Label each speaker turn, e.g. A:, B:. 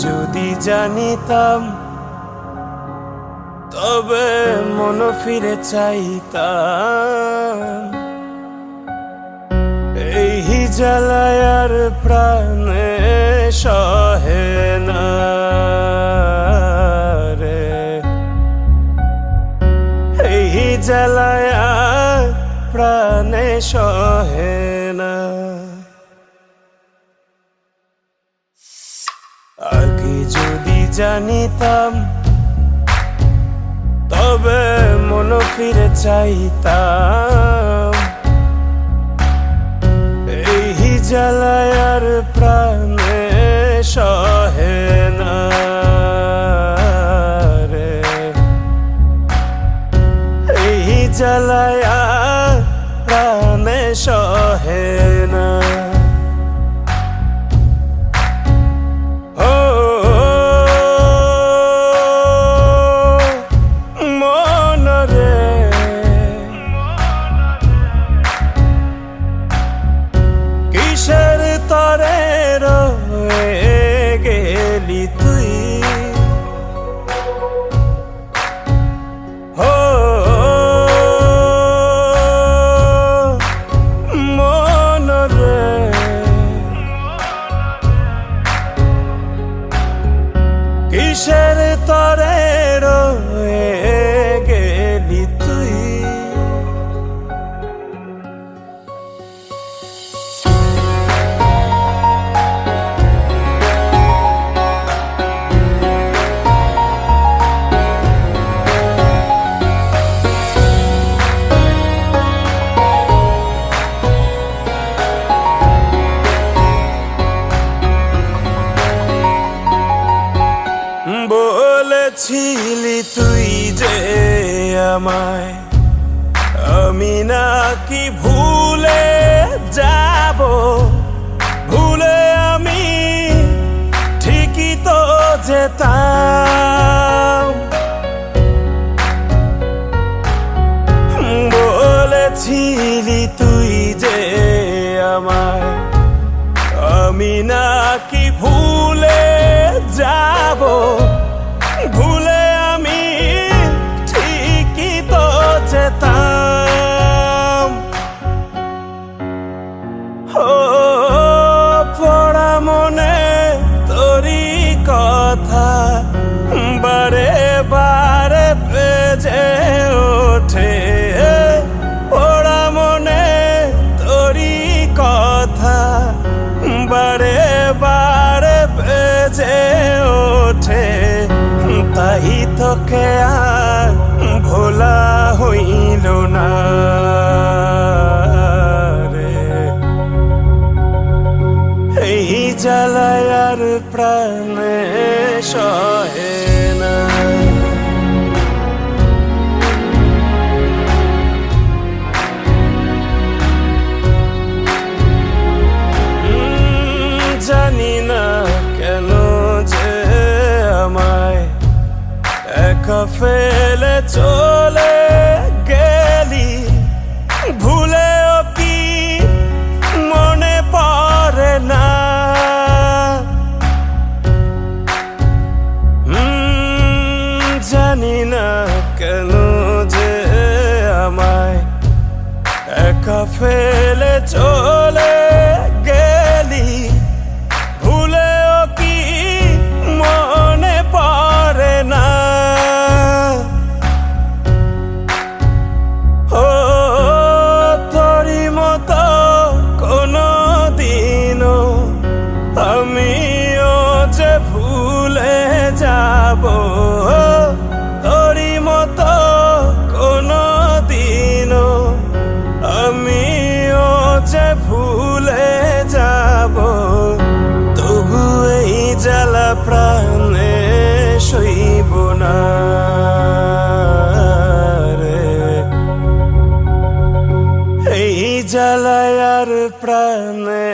A: যদি জানিতাম তবে মন ফিরে চাইতাম। এই জ্বালায় আর প্রাণে সহে না রে, এই জ্বালায় আর প্রাণে সহে না। আগে যদি জানিতাম তবে মন ফিরে চাইতাম। এই জ্বালায় আর প্রাণে সহে না রে, এই জ্বালায় আর প্রাণে সহে না। কিসের তরে রয়ে গেলি তুই, হো মন রে, কিসের তরে রয়ে গেলি তুই। বলেছিলি তুই যে আমায়, আমি নাকি ভুলে যাব, ভুলে আমি ঠিকই তো যেতাম। বলেছিলি তুই যে আমায়, আমি নাকি ভুলে যাব, ভুলে আমি ঠিকই তো যেতাম। ও পড়া মনে তোরই কথা বারে বারে বেজে ওঠে, পড়া মনে তোরই কথা বারে বারে বেজে ওঠে। তাই তোকে আর ভোলা হইল না রে, এই জ্বালায় আর প্রাণে সহে না। জানি না কেন যে আমায় একা ফেলে চলে গেলি, ভুলেও কি মনে পড়ে না। জানি না কেন যে আমায় একা ফেলে চলে গেলি, ভুলেও কি মনে পড়ে না। ও তোরই মতো কোনো দিনও আমিও যে ভুলে যাব, তোরই মতো কোনো দিনও আমিও যে ভুলে যাব। তবু এই জ্বালা প্রাণে সইব না রে, এই জ্বালায় আর প্রাণে